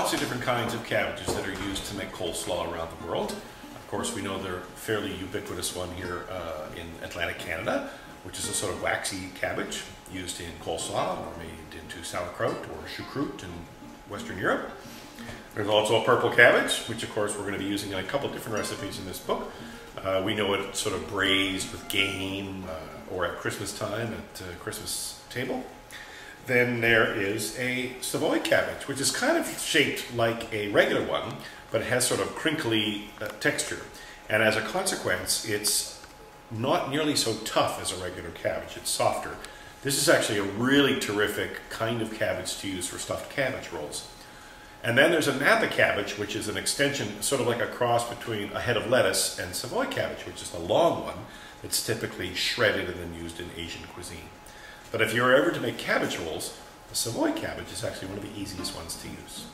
lots of different kinds of cabbages that are used to make coleslaw around the world. Of course, we know they're fairly ubiquitous one here in Atlantic Canada, which is a sort of waxy cabbage used in coleslaw or made into sauerkraut or choucroute in Western Europe. There's also a purple cabbage, which of course we're going to be using in a couple different recipes in this book. We know it sort of braised with game or at Christmas time at Christmas table. Then there is a Savoy cabbage, which is kind of shaped like a regular one, but it has sort of crinkly texture. And as a consequence, it's not nearly so tough as a regular cabbage. It's softer. This is actually a really terrific kind of cabbage to use for stuffed cabbage rolls. And then there's a Napa cabbage, which is an extension, sort of like a cross between a head of lettuce and Savoy cabbage, which is the long one that's typically shredded and then used in Asian cuisine. But if you're ever to make cabbage rolls, the Savoy cabbage is actually one of the easiest ones to use.